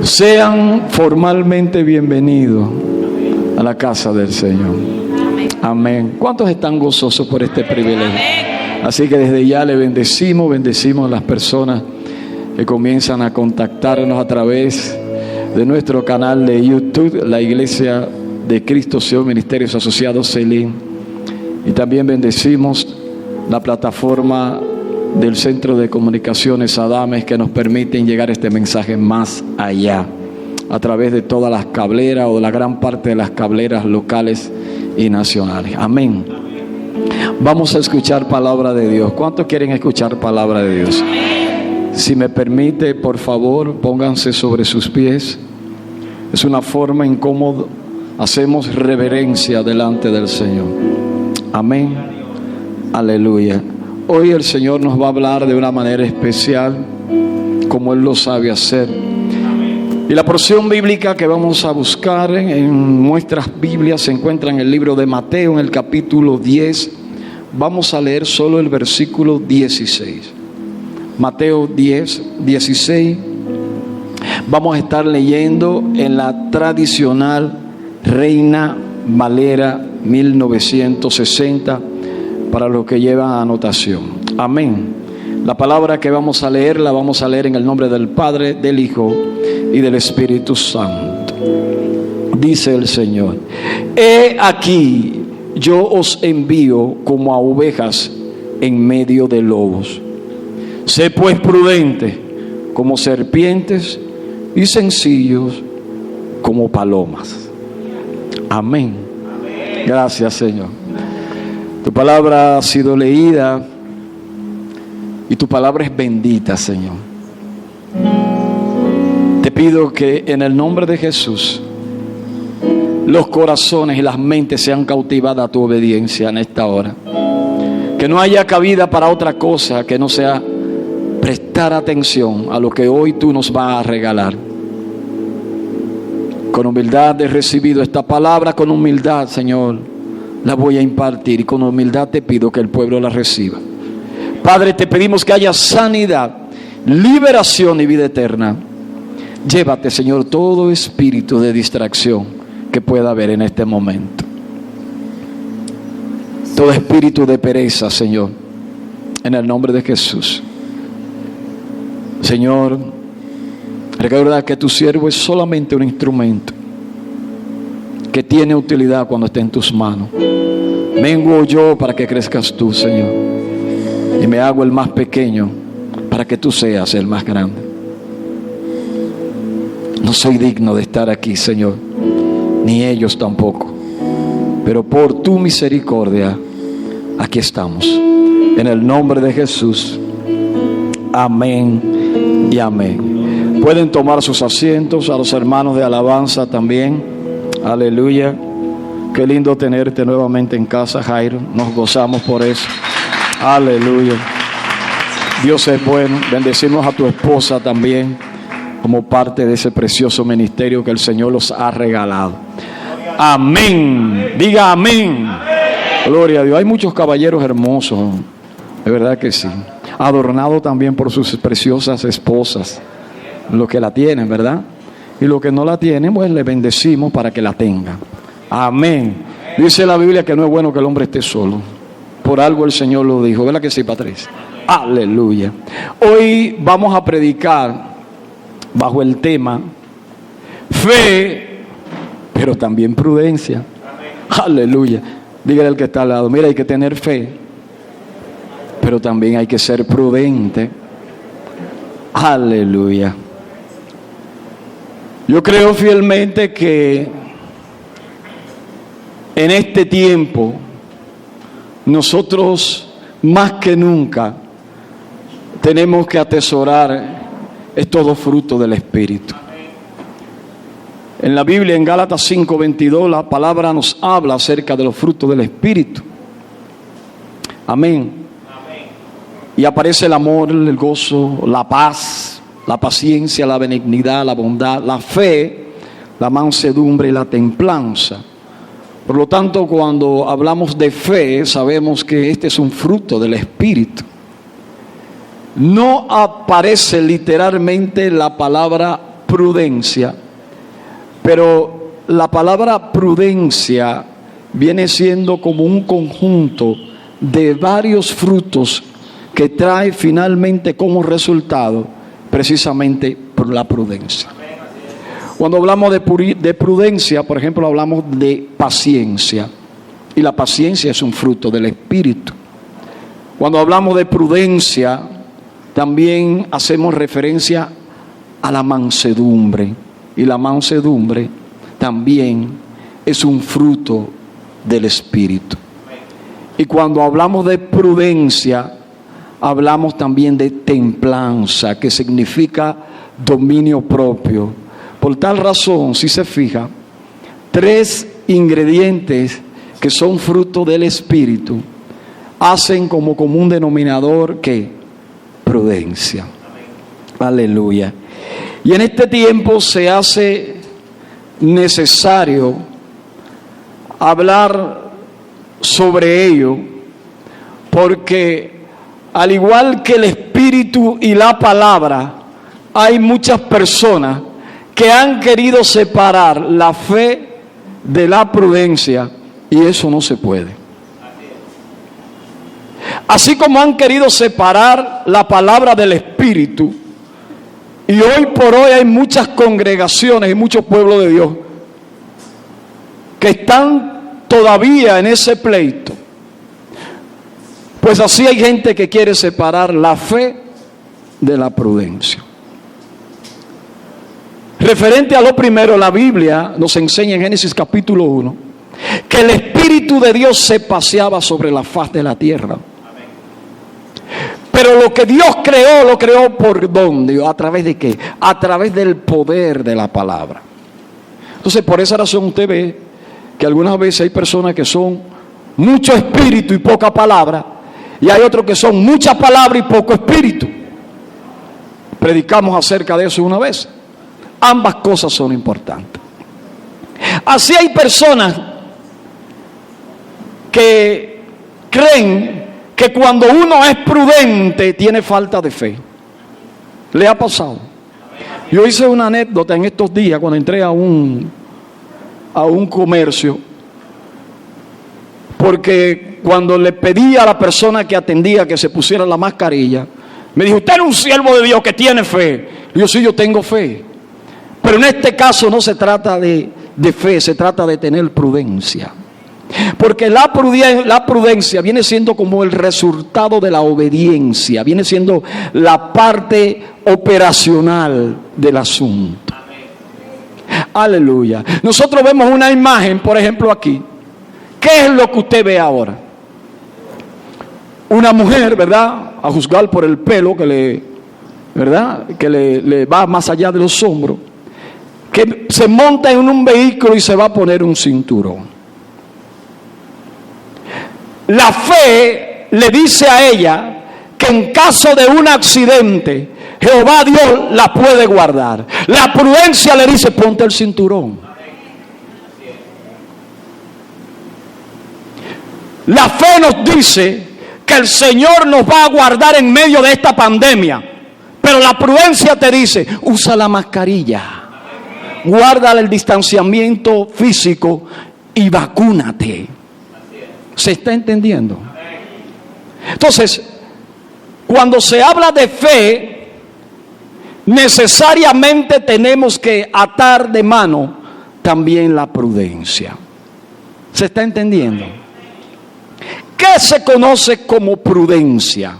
Sean formalmente bienvenidos a la casa del Señor. Amén. ¿Cuántos están gozosos por este privilegio? Así que desde ya le bendecimos a las personas que comienzan a contactarnos a través de nuestro canal de YouTube, la Iglesia de Cristo Señor Ministerios Asociados Selim. Y también bendecimos la plataforma del Centro de Comunicaciones Adames, que nos permiten llegar este mensaje más allá, a través de todas las cableras o la gran parte de las cableras locales y nacionales. Amén. Vamos a escuchar palabra de Dios. ¿Cuántos quieren escuchar palabra de Dios? Si me permite, por favor, pónganse sobre sus pies. Es una forma en cómo hacemos reverencia delante del Señor. Amén. Aleluya. Hoy el Señor nos va a hablar de una manera especial, como Él lo sabe hacer. Y la porción bíblica que vamos a buscar en nuestras Biblias se encuentra en el libro de Mateo, en el capítulo 10. Vamos a leer solo el versículo 16. Mateo 10, 16. Vamos a estar leyendo en la tradicional Reina Valera 1960 para los que llevan anotación. Amén. La palabra que vamos a leer, la vamos a leer en el nombre del Padre, del Hijo y del Espíritu Santo. Dice el Señor: He aquí, yo os envío como a ovejas en medio de lobos. Sé pues prudente como serpientes y sencillos como palomas. Amén. Gracias, Señor. Tu palabra ha sido leída y tu palabra es bendita, Señor. Te pido que en el nombre de Jesús los corazones y las mentes sean cautivadas a tu obediencia en esta hora. Que no haya cabida para otra cosa que no sea prestar atención a lo que hoy tú nos vas a regalar. Con humildad he recibido esta palabra, con humildad, Señor, la voy a impartir, y con humildad te pido que el pueblo la reciba. Padre, te pedimos que haya sanidad, liberación y vida eterna. Llévate, Señor, todo espíritu de distracción que pueda haber en este momento. Todo espíritu de pereza, Señor, en el nombre de Jesús. Señor, recuerda que tu siervo es solamente un instrumento que tiene utilidad cuando esté en tus manos. Menguo yo para que crezcas tú, Señor, y me hago el más pequeño para que tú seas el más grande. No soy digno de estar aquí, Señor, ni ellos tampoco, pero por tu misericordia aquí estamos, en el nombre de Jesús. Amén y amén. Pueden tomar sus asientos. A los hermanos de alabanza también. Aleluya. Qué lindo tenerte nuevamente en casa, Jairo. Nos gozamos por eso. Aleluya. Dios es bueno. Bendecimos a tu esposa también, como parte de ese precioso ministerio que el Señor los ha regalado. Amén. Diga amén. Gloria a Dios. Hay muchos caballeros hermosos, de verdad que sí, adornados también por sus preciosas esposas, los que la tienen, ¿verdad? Y los que no la tienen, pues le bendecimos para que la tengan. Amén. Dice la Biblia que no es bueno que el hombre esté solo. Por algo el Señor lo dijo, ¿verdad que sí, Patricia? Aleluya. Hoy vamos a predicar bajo el tema fe, pero también prudencia. Aleluya. Dígale al que está al lado: mira, hay que tener fe, pero también hay que ser prudente. Aleluya. Yo creo fielmente que en este tiempo nosotros más que nunca tenemos que atesorar estos dos frutos del Espíritu. En la Biblia, en Gálatas 5:22, la palabra nos habla acerca de los frutos del Espíritu. Amén. Y aparece el amor, el gozo, la paz, la paciencia, la benignidad, la bondad, la fe, la mansedumbre y la templanza. Por lo tanto, cuando hablamos de fe, sabemos que este es un fruto del Espíritu. No aparece literalmente la palabra prudencia, pero la palabra prudencia viene siendo como un conjunto de varios frutos que trae finalmente como resultado precisamente por la prudencia. Cuando hablamos de prudencia, por ejemplo, hablamos de paciencia, y la paciencia es un fruto del Espíritu. Cuando hablamos de prudencia, también hacemos referencia a la mansedumbre, y la mansedumbre también es un fruto del Espíritu. Y cuando hablamos de prudencia, hablamos también de templanza, que significa dominio propio. Por tal razón, si se fija, 3 ingredientes que son fruto del Espíritu hacen como común denominador que prudencia. Aleluya. Y en este tiempo se hace necesario hablar sobre ello, porque al igual que el Espíritu y la palabra, hay muchas personas que han querido separar la fe de la prudencia, y eso no se puede. Así como han querido separar la palabra del Espíritu, y hoy por hoy hay muchas congregaciones y muchos pueblos de Dios que están todavía en ese pleito, pues así hay gente que quiere separar la fe de la prudencia. Referente a lo primero, la Biblia nos enseña en Génesis capítulo 1 que el Espíritu de Dios se paseaba sobre la faz de la tierra. Pero lo que Dios creó, lo creó ¿por dónde? ¿A través de qué? A través del poder de la palabra. Entonces, por esa razón usted ve que algunas veces hay personas que son mucho espíritu y poca palabra, y hay otros que son mucha palabra y poco espíritu. Predicamos acerca de eso una vez. Ambas cosas son importantes. Así hay personas que creen que cuando uno es prudente tiene falta de fe. ¿Le ha pasado? Yo hice una anécdota en estos días cuando entré a un comercio, porque cuando le pedí a la persona que atendía que se pusiera la mascarilla, me dijo: usted es un siervo de Dios que tiene fe. Y yo: sí, yo tengo fe. Pero en este caso no se trata de fe, se trata de tener prudencia. Porque la prudencia viene siendo como el resultado de la obediencia, viene siendo la parte operacional del asunto. Aleluya. Nosotros vemos una imagen, por ejemplo, aquí. ¿Qué es lo que usted ve ahora? Una mujer, ¿verdad? A juzgar por el pelo que le va más allá de los hombros, que se monta en un vehículo y se va a poner un cinturón. La fe le dice a ella que en caso de un accidente, Jehová Dios la puede guardar. La prudencia le dice: ponte el cinturón. La fe nos dice que el Señor nos va a guardar en medio de esta pandemia. Pero la prudencia te dice: usa la mascarilla, guarda el distanciamiento físico y vacúnate. ¿Se está entendiendo? Entonces, cuando se habla de fe, necesariamente tenemos que atar de mano también la prudencia. ¿Se está entendiendo? ¿Qué se conoce como prudencia?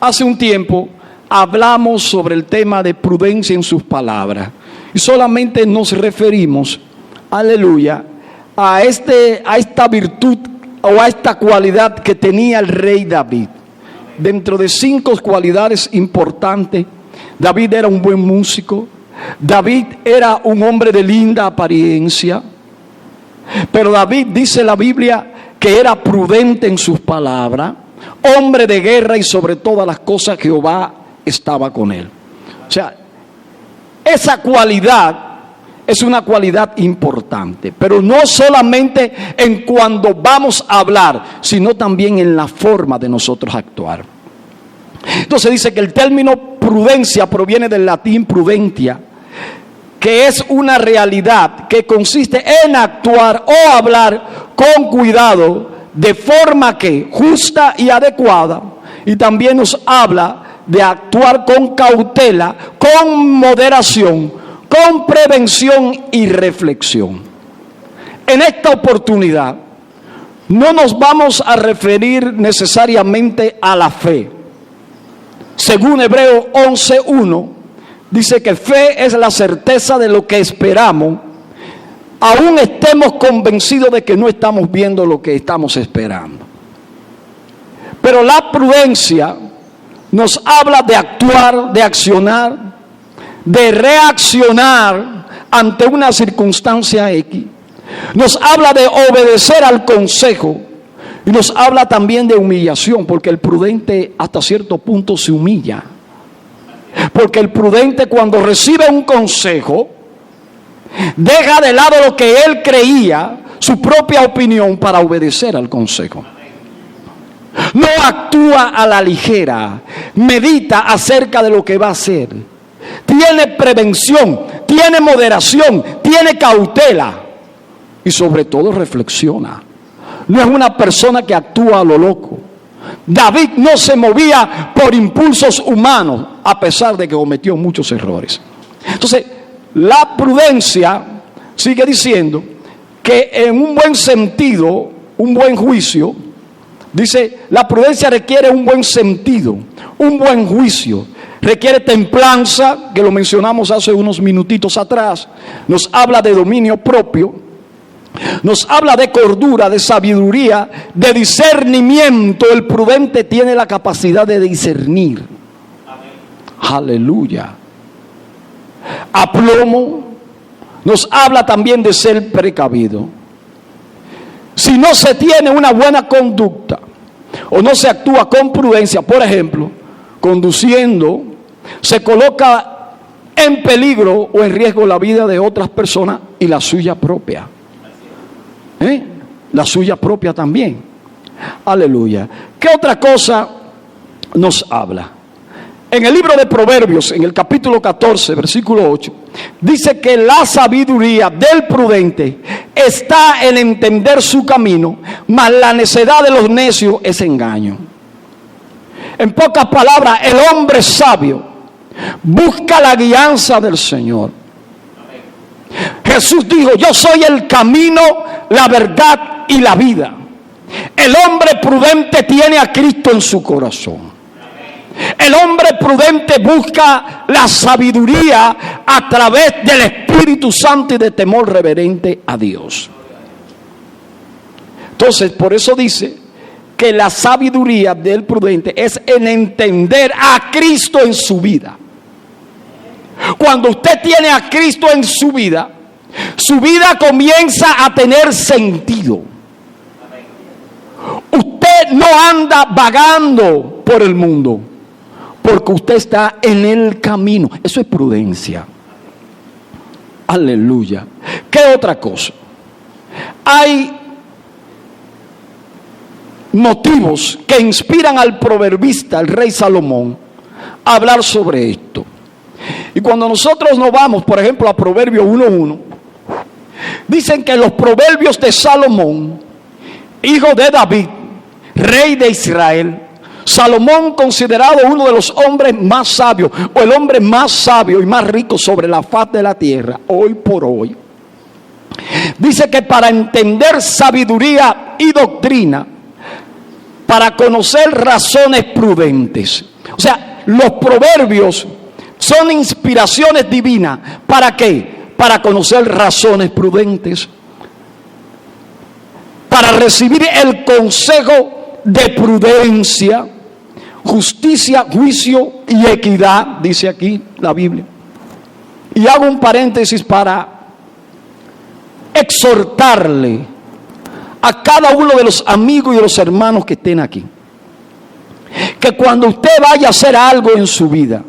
Hace un tiempo hablamos sobre el tema de prudencia en sus palabras, y solamente nos referimos, aleluya, a esta virtud o a esta cualidad que tenía el rey David. Dentro de 5 cualidades importantes, David era un buen músico, David era un hombre de linda apariencia, pero David, dice la Biblia, que era prudente en sus palabras, hombre de guerra, y sobre todas las cosas Jehová estaba con él. O sea, esa cualidad es una cualidad importante, pero no solamente en cuando vamos a hablar, sino también en la forma de nosotros actuar. Entonces dice que el término prudencia proviene del latín prudentia, que es una realidad que consiste en actuar o hablar con cuidado, de forma que justa y adecuada, y también nos habla de actuar con cautela, con moderación, con prevención y reflexión. En esta oportunidad no nos vamos a referir necesariamente a la fe. Según Hebreos 11:1, dice que fe es la certeza de lo que esperamos, aún estemos convencidos de que no estamos viendo lo que estamos esperando. Pero la prudencia nos habla de actuar, de accionar, de reaccionar ante una circunstancia X. Nos habla de obedecer al consejo y nos habla también de humillación, porque el prudente hasta cierto punto se humilla. Porque el prudente, cuando recibe un consejo, deja de lado lo que él creía, su propia opinión, para obedecer al consejo. No actúa a la ligera, medita acerca de lo que va a hacer. Tiene prevención, tiene moderación, tiene cautela y sobre todo reflexiona. No es una persona que actúa a lo loco. David no se movía por impulsos humanos, a pesar de que cometió muchos errores. Entonces, la prudencia sigue diciendo que en un buen sentido, un buen juicio, dice, la prudencia requiere un buen sentido, un buen juicio, requiere templanza, que lo mencionamos hace unos minutitos atrás, nos habla de dominio propio, nos habla de cordura, de sabiduría, de discernimiento. El prudente tiene la capacidad de discernir. Amén. Aleluya. Aplomo, nos habla también de ser precavido. Si no se tiene una buena conducta o no se actúa con prudencia, por ejemplo, conduciendo, se coloca en peligro o en riesgo la vida de otras personas y la suya propia. La suya propia también. Aleluya. ¿Qué otra cosa nos habla? En el libro de Proverbios, en el capítulo 14, versículo 8, dice que la sabiduría del prudente está en entender su camino, mas la necedad de los necios es engaño. En pocas palabras, el hombre sabio busca la guianza del Señor. Jesús dijo, yo soy el camino, la verdad y la vida. El hombre prudente tiene a Cristo en su corazón. El hombre prudente busca la sabiduría a través del Espíritu Santo y de temor reverente a Dios. Entonces, por eso dice que la sabiduría del prudente es en entender a Cristo en su vida. Cuando usted tiene a Cristo en su vida comienza a tener sentido. Usted no anda vagando por el mundo, porque usted está en el camino. Eso es prudencia. Aleluya. ¿Qué otra cosa? Hay motivos que inspiran al proverbista, el rey Salomón, a hablar sobre esto. Y cuando nosotros nos vamos, por ejemplo, a Proverbios 1:1, dicen que los proverbios de Salomón, hijo de David, rey de Israel, Salomón considerado uno de los hombres más sabios, o el hombre más sabio y más rico sobre la faz de la tierra, hoy por hoy, dice que para entender sabiduría y doctrina, para conocer razones prudentes, o sea, los proverbios son inspiraciones divinas. ¿Para qué? Para conocer razones prudentes, para recibir el consejo de prudencia, justicia, juicio y equidad, dice aquí la Biblia. Y hago un paréntesis para exhortarle a cada uno de los amigos y de los hermanos que estén aquí, que cuando usted vaya a hacer algo en su vida,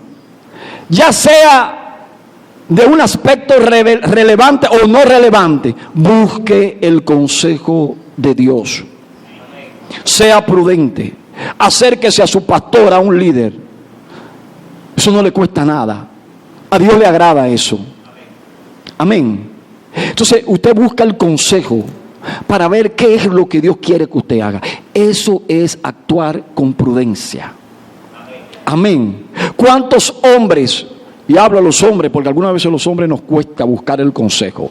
ya sea de un aspecto relevante o no relevante, busque el consejo de Dios. Sea prudente, acérquese a su pastor, a un líder. Eso no le cuesta nada. A Dios le agrada eso. Amén. Entonces usted busca el consejo para ver qué es lo que Dios quiere que usted haga. Eso es actuar con prudencia. Amén. ¿Cuántos hombres, y hablo a los hombres porque algunas veces a los hombres nos cuesta buscar el consejo?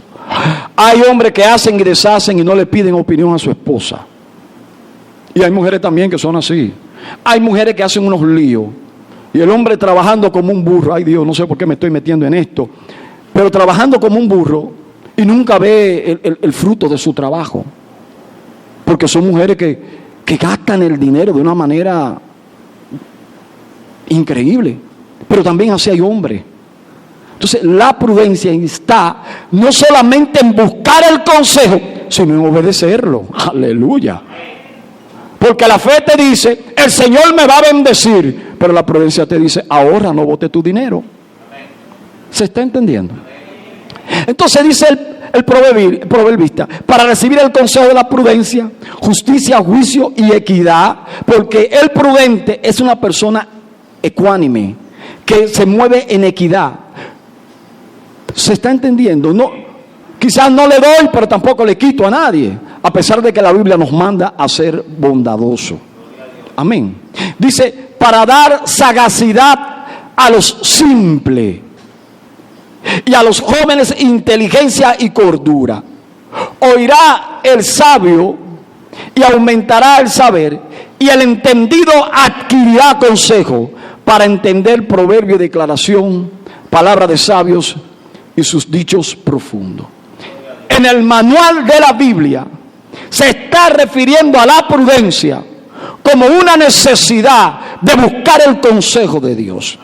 Hay hombres que hacen y deshacen y no le piden opinión a su esposa. Y hay mujeres también que son así. Hay mujeres que hacen unos líos. Y el hombre trabajando como un burro. Ay Dios, no sé por qué me estoy metiendo en esto. Pero trabajando como un burro y nunca ve el fruto de su trabajo. Porque son mujeres que gastan el dinero de una manera increíble. Pero también así hay hombres. Entonces la prudencia está no solamente en buscar el consejo, sino en obedecerlo. Aleluya. Porque la fe te dice, el Señor me va a bendecir. Pero la prudencia te dice, ahorra, no bote tu dinero. ¿Se está entendiendo? Entonces dice el proverbista, para recibir el consejo de la prudencia, justicia, juicio y equidad, porque el prudente es una persona ecuánime, que se mueve en equidad. ¿Se está entendiendo? No, quizás no le doy, pero tampoco le quito a nadie, a pesar de que la Biblia nos manda a ser bondadoso. Amén. Dice, para dar sagacidad a los simples y a los jóvenes inteligencia y cordura. Oirá el sabio y aumentará el saber, y el entendido adquirirá consejo para entender proverbio y declaración, palabra de sabios y sus dichos profundos. En el manual de la Biblia se está refiriendo a la prudencia como una necesidad de buscar el consejo de Dios.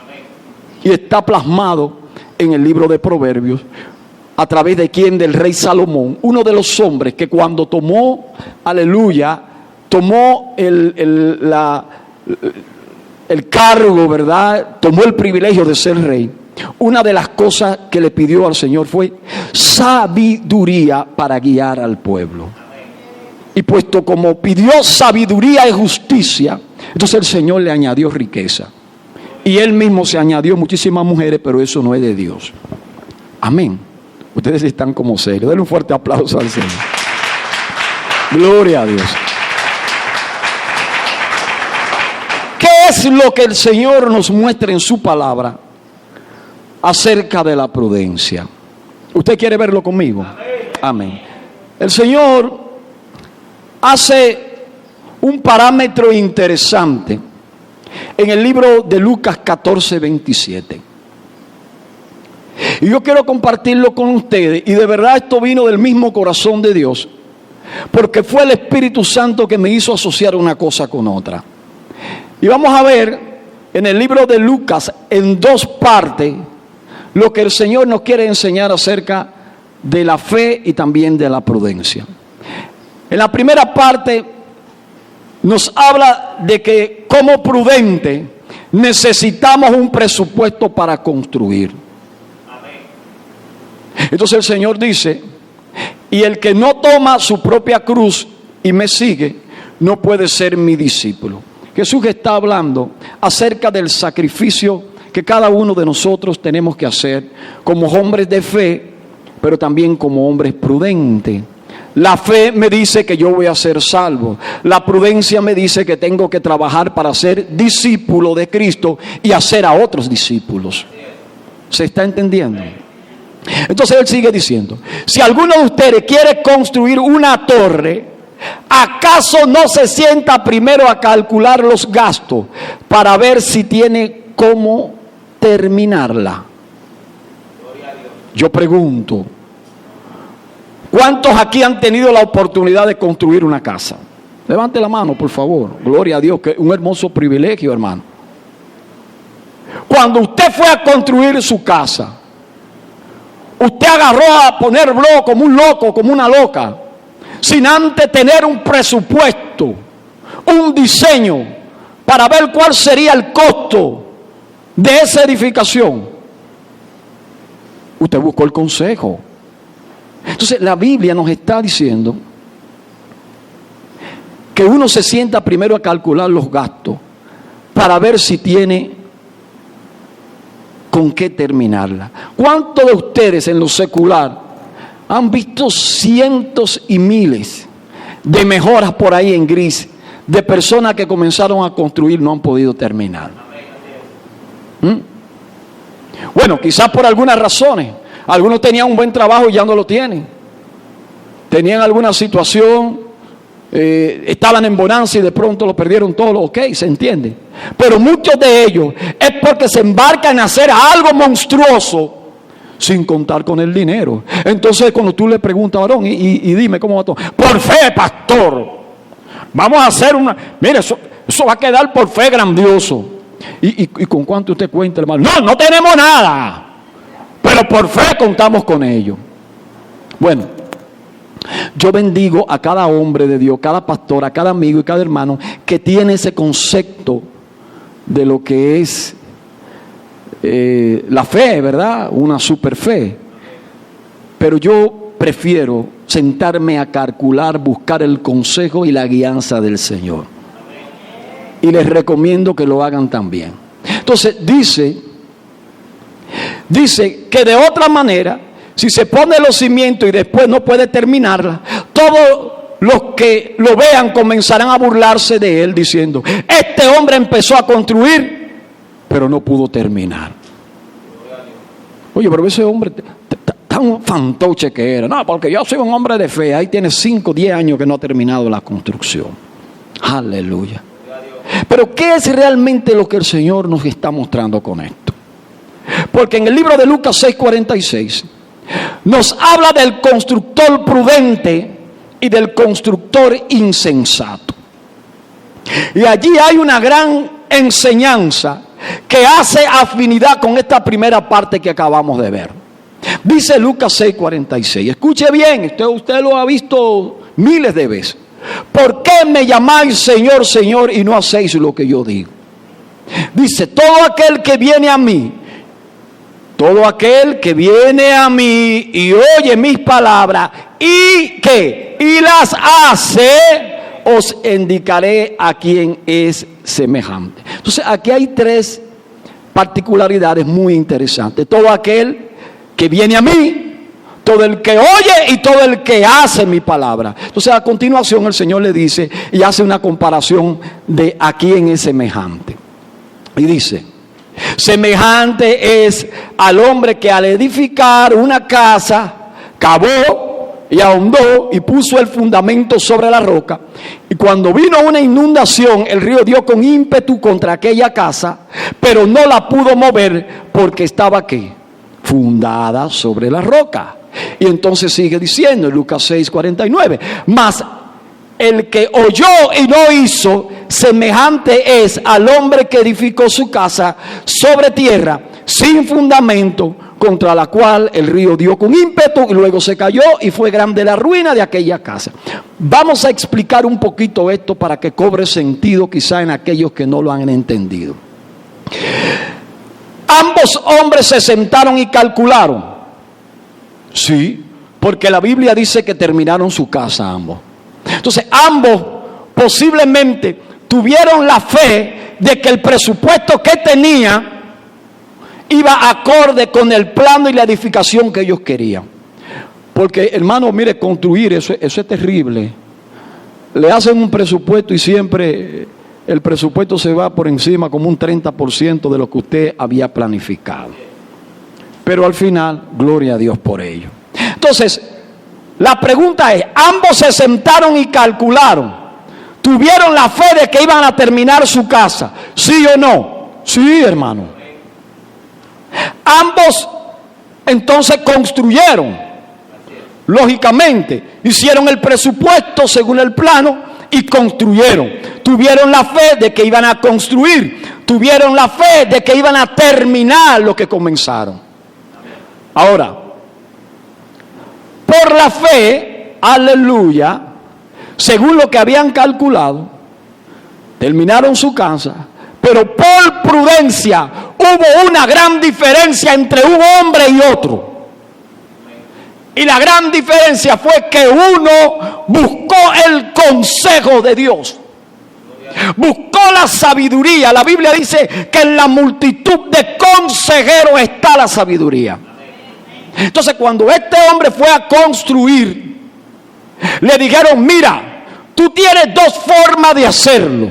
Y está plasmado en el libro de Proverbios, a través de quien, del rey Salomón, uno de los hombres que cuando tomó, aleluya, tomó el cargo, ¿verdad? Tomó el privilegio de ser rey. Una de las cosas que le pidió al Señor fue sabiduría para guiar al pueblo. Y puesto como pidió sabiduría y justicia, entonces el Señor le añadió riqueza. Y él mismo se añadió muchísimas mujeres, pero eso no es de Dios. Amén. Ustedes están como serios. Denle un fuerte aplauso al Señor. Gloria a Dios. ¿Qué es lo que el Señor nos muestra en su palabra acerca de la prudencia? ¿Usted quiere verlo conmigo? Amén. El Señor hace un parámetro interesante en el libro de Lucas 14:27. Y yo quiero compartirlo con ustedes. Y de verdad esto vino del mismo corazón de Dios, porque fue el Espíritu Santo que me hizo asociar una cosa con otra. Y vamos a ver en el libro de Lucas, en dos partes, lo que el Señor nos quiere enseñar acerca de la fe y también de la prudencia. En la primera parte nos habla de que como prudente necesitamos un presupuesto para construir. Entonces el Señor dice, y el que no toma su propia cruz y me sigue, no puede ser mi discípulo. Jesús está hablando acerca del sacrificio que cada uno de nosotros tenemos que hacer como hombres de fe, pero también como hombres prudentes. La fe me dice que yo voy a ser salvo. La prudencia me dice que tengo que trabajar para ser discípulo de Cristo y hacer a otros discípulos. ¿Se está entendiendo? Entonces él sigue diciendo, si alguno de ustedes quiere construir una torre, ¿acaso no se sienta primero a calcular los gastos para ver si tiene cómo terminarla? Yo pregunto, ¿cuántos aquí han tenido la oportunidad de construir una casa? Levante la mano, por favor. Gloria a Dios, que es un hermoso privilegio, hermano. Cuando usted fue a construir su casa, usted agarró a poner bloques como un loco, como una loca, sin antes tener un presupuesto, un diseño, para ver cuál sería el costo de esa edificación. Usted buscó el consejo. Entonces la Biblia nos está diciendo que uno se sienta primero a calcular los gastos para ver si tiene con qué terminarla. ¿Cuántos de ustedes en lo secular han visto cientos y miles de mejoras por ahí en gris, de personas que comenzaron a construir no han podido terminar? Bueno, quizás por algunas razones. Algunos tenían un buen trabajo y ya no lo tienen. Tenían alguna situación, estaban en bonanza y de pronto lo perdieron todo. Ok, se entiende. Pero muchos de ellos es porque se embarcan a hacer algo monstruoso sin contar con el dinero. Entonces cuando tú le preguntas, varón, y dime cómo va todo. Por fe, pastor. Vamos a hacer una... Mire, eso va a quedar por fe grandioso. ¿Y con cuánto usted cuenta, hermano? No tenemos nada. Pero por fe contamos con ello. Bueno, yo bendigo a cada hombre de Dios, cada pastor, a cada amigo y cada hermano que tiene ese concepto de lo que es la fe, ¿verdad? Una super fe. Pero yo prefiero sentarme a calcular, buscar el consejo y la guianza del Señor. Y les recomiendo que lo hagan también. Entonces dice que de otra manera, si se pone los cimientos y después no puede terminarla, todos los que lo vean comenzarán a burlarse de él diciendo, este hombre empezó a construir, pero no pudo terminar. Oye, pero ese hombre tan fantoche que era. No, porque yo soy un hombre de fe. Ahí tiene 5, 10 años que no ha terminado la construcción. Aleluya. Pero ¿qué es realmente lo que el Señor nos está mostrando con esto? Porque en el libro de Lucas 6:46 nos habla del constructor prudente y del constructor insensato. Y allí hay una gran enseñanza que hace afinidad con esta primera parte que acabamos de ver. Dice Lucas 6:46, escuche bien, usted lo ha visto miles de veces. ¿Por qué me llamáis Señor, Señor y no hacéis lo que yo digo? Dice, todo aquel que viene a mí y oye mis palabras y las hace, os indicaré a quién es semejante. Entonces aquí hay 3 particularidades muy interesantes. Todo aquel que viene a mí, todo el que oye y todo el que hace mi palabra. Entonces a continuación el Señor le dice y hace una comparación de a quién es semejante. Y dice, semejante es al hombre que al edificar una casa cavó y ahondó y puso el fundamento sobre la roca. Y cuando vino una inundación, el río dio con ímpetu contra aquella casa, pero no la pudo mover porque estaba ¿qué? Fundada sobre la roca. Y entonces sigue diciendo en Lucas 6:49, mas el que oyó y no hizo, semejante es al hombre que edificó su casa sobre tierra, sin fundamento, contra la cual el río dio con ímpetu y luego se cayó y fue grande la ruina de aquella casa. Vamos a explicar un poquito esto para que cobre sentido quizá en aquellos que no lo han entendido. Ambos hombres se sentaron y calcularon. Sí, porque la Biblia dice que terminaron su casa ambos. Entonces ambos posiblemente tuvieron la fe de que el presupuesto que tenía iba acorde con el plano y la edificación que ellos querían. Porque hermano, mire, construir eso es terrible. Le hacen un presupuesto y siempre el presupuesto se va por encima como un 30% de lo que usted había planificado. Pero al final, gloria a Dios por ello. Entonces, la pregunta es, ambos se sentaron y calcularon. ¿Tuvieron la fe de que iban a terminar su casa? ¿Sí o no? Sí, hermano. Ambos entonces construyeron. Lógicamente, hicieron el presupuesto según el plano y construyeron. Tuvieron la fe de que iban a construir. Tuvieron la fe de que iban a terminar lo que comenzaron. Ahora, por la fe, aleluya, según lo que habían calculado, terminaron su casa, pero por prudencia hubo una gran diferencia entre un hombre y otro. Y la gran diferencia fue que uno buscó el consejo de Dios. buscó la sabiduría. La Biblia dice que en la multitud de consejeros está la sabiduría. Entonces, cuando este hombre fue a construir, le dijeron: mira, tú tienes dos formas de hacerlo.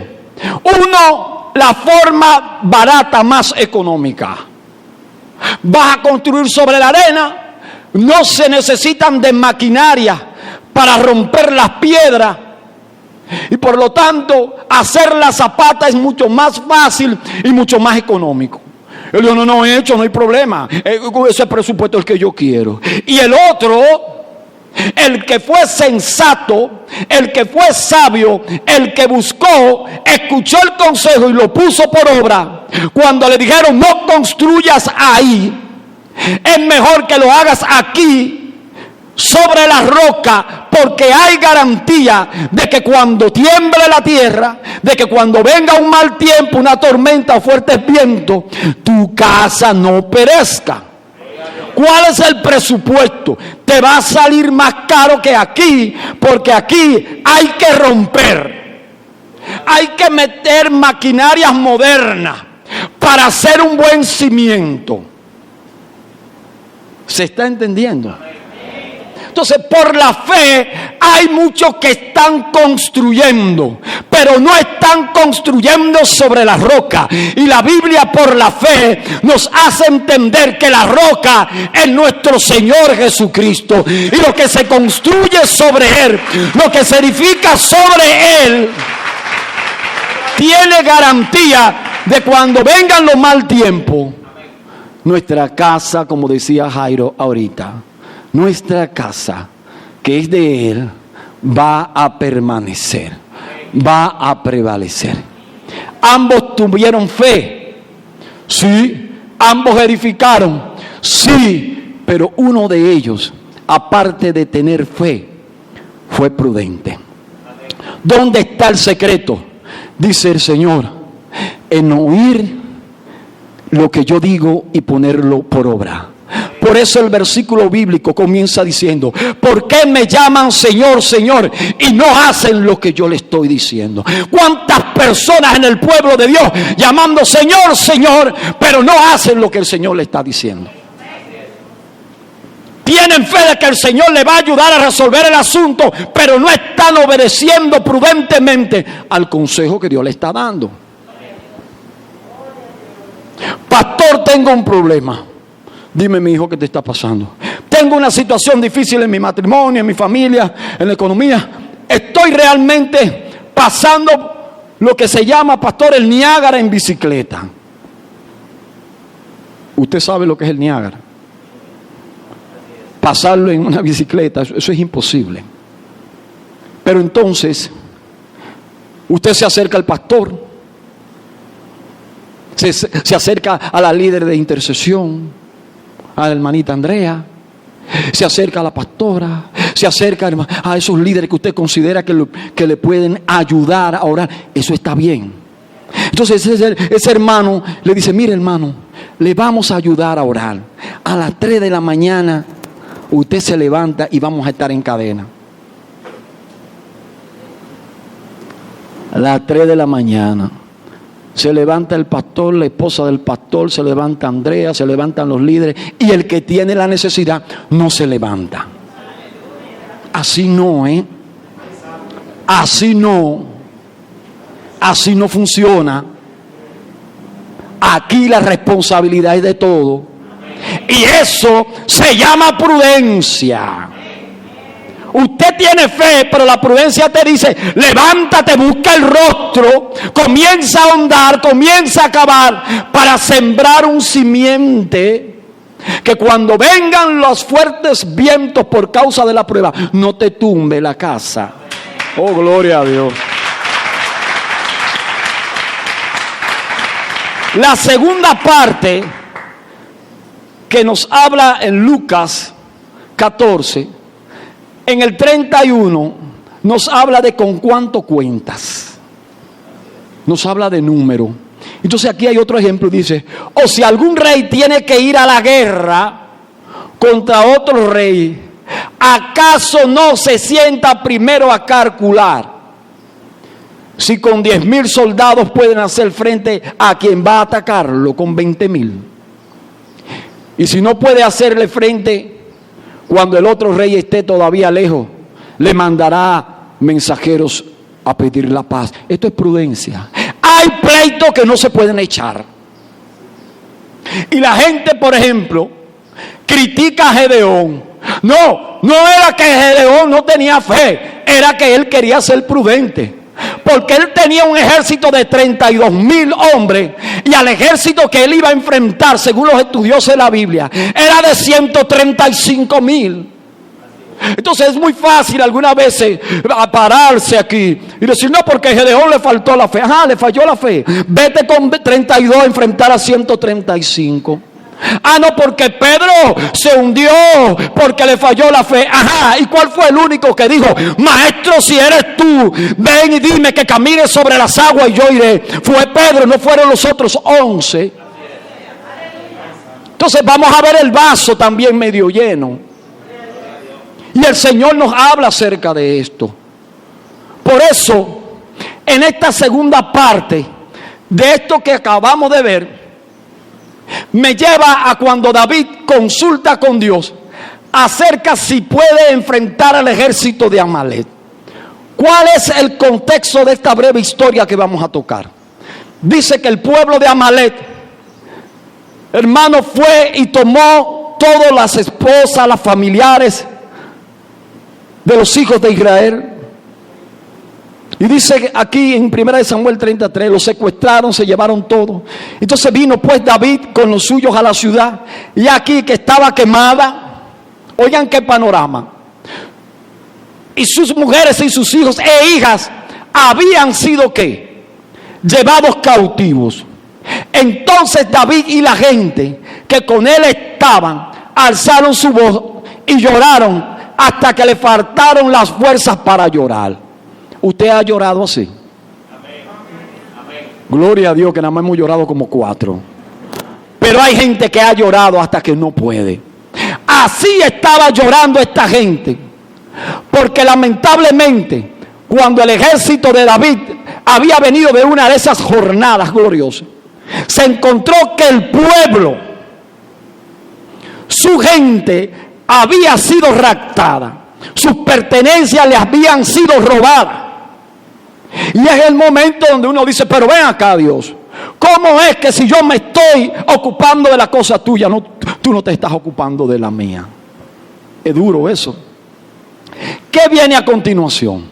Uno, la forma barata, más económica. Vas a construir sobre la arena. No se necesitan de maquinaria para romper las piedras. Y por lo tanto, hacer la zapata es mucho más fácil y mucho más económico. Él dijo: no, hecho, no hay problema. Ese presupuesto es el que yo quiero. Y el otro, el que fue sensato, el que fue sabio, el que buscó, escuchó el consejo y lo puso por obra. Cuando le dijeron: no construyas ahí, es mejor que lo hagas aquí, sobre la roca, porque hay garantía de que cuando tiemble la tierra, de que cuando venga un mal tiempo, una tormenta o fuertes vientos, tu casa no perezca. ¿Cuál es el presupuesto? Te va a salir más caro que aquí, porque aquí hay que romper, hay que meter maquinarias modernas para hacer un buen cimiento. ¿Se está entendiendo? Entonces, por la fe hay muchos que están construyendo, pero no están construyendo sobre la roca. Y la Biblia, por la fe, nos hace entender que la roca es nuestro Señor Jesucristo. Y lo que se construye sobre Él, lo que se edifica sobre Él, tiene garantía de cuando vengan los mal tiempos. Nuestra casa, como decía Jairo ahorita, nuestra casa, que es de Él, va a permanecer, va a prevalecer. Ambos tuvieron fe, sí. Ambos edificaron, sí. Pero uno de ellos, aparte de tener fe, fue prudente. ¿Dónde está el secreto? Dice el Señor: en oír lo que yo digo y ponerlo por obra. Por eso el versículo bíblico comienza diciendo: ¿por qué me llaman Señor, Señor, y no hacen lo que yo le estoy diciendo? ¿Cuántas personas en el pueblo de Dios llamando Señor, Señor, pero no hacen lo que el Señor le está diciendo? Tienen fe de que el Señor le va a ayudar a resolver el asunto, pero no están obedeciendo prudentemente al consejo que Dios le está dando. Pastor, tengo un problema. Dime, mi hijo, ¿qué te está pasando? Tengo una situación difícil en mi matrimonio, en mi familia, en la economía. Estoy realmente pasando lo que se llama, pastor, el Niágara en bicicleta. Usted sabe lo que es el Niágara. Pasarlo en una bicicleta, eso es imposible. Pero entonces, usted se acerca al pastor, se acerca a la líder de intercesión, a la hermanita Andrea, se acerca a la pastora, se acerca a esos líderes que usted considera que le pueden ayudar a orar. Eso está bien. Entonces ese hermano le dice: mire, hermano, le vamos a ayudar a orar. A las 3 de la mañana usted se levanta y vamos a estar en cadena. A las 3 de la mañana se levanta el pastor, la esposa del pastor, se levanta Andrea, se levantan los líderes, y el que tiene la necesidad no se levanta. Así no, así no funciona. Aquí la responsabilidad es de todo, y eso se llama prudencia. Usted tiene fe, pero la prudencia te dice: levántate, busca el rostro, comienza a ahondar, comienza a cavar para sembrar un simiente que cuando vengan los fuertes vientos por causa de la prueba, no te tumbe la casa. Oh, gloria a Dios. La segunda parte que nos habla en Lucas 14, en el 31, nos habla de con cuánto cuentas. Nos habla de número. Entonces aquí hay otro ejemplo, dice: o si algún rey tiene que ir a la guerra contra otro rey, ¿acaso no se sienta primero a calcular si con 10,000 soldados pueden hacer frente a quien va a atacarlo con 20,000? Y si no puede hacerle frente cuando el otro rey esté todavía lejos, le mandará mensajeros a pedir la paz. Esto es prudencia. Hay pleitos que no se pueden echar. Y la gente, por ejemplo, critica a Gedeón. No era que Gedeón no tenía fe, era que él quería ser prudente. Porque él tenía un ejército de 32,000 hombres, y al ejército que él iba a enfrentar, según los estudiosos de la Biblia, era de 135,000. Entonces es muy fácil algunas veces pararse aquí y decir, no, porque a Gedeón le faltó la fe. Ajá, le falló la fe. Vete con 32 a enfrentar a 135. Ah, no, porque Pedro se hundió porque le falló la fe. Ajá, ¿y cuál fue el único que dijo, maestro, si eres tú, ven y dime que camine sobre las aguas y yo iré? Fue Pedro, no fueron los otros 11. Entonces vamos a ver el vaso también medio lleno. Y el Señor nos habla acerca de esto. Por eso, en esta segunda parte de esto que acabamos de ver, me lleva a cuando David consulta con Dios acerca si puede enfrentar al ejército de Amalek. ¿Cuál es el contexto de esta breve historia que vamos a tocar? Dice que el pueblo de Amalek, hermano, fue y tomó todas las esposas, las familiares de los hijos de Israel. Y dice aquí en 1 Samuel 33, los secuestraron, se llevaron todo. Entonces vino pues David con los suyos a la ciudad, y aquí que estaba quemada. Oigan qué panorama. Y sus mujeres y sus hijos e hijas habían sido ¿qué? Llevados cautivos. Entonces David y la gente que con él estaban alzaron su voz y lloraron hasta que le faltaron las fuerzas para llorar. ¿Usted ha llorado así? Amén. Amén. Gloria a Dios que nada más hemos llorado como 4. Pero hay gente que ha llorado hasta que no puede. Así estaba llorando esta gente. Porque lamentablemente, cuando el ejército de David había venido de una de esas jornadas gloriosas, se encontró que el pueblo, su gente, había sido raptada. Sus pertenencias le habían sido robadas. Y es el momento donde uno dice, pero ven acá, Dios, ¿cómo es que si yo me estoy ocupando de la cosa tuya, tú no te estás ocupando de la mía? Es duro eso. ¿Qué viene a continuación?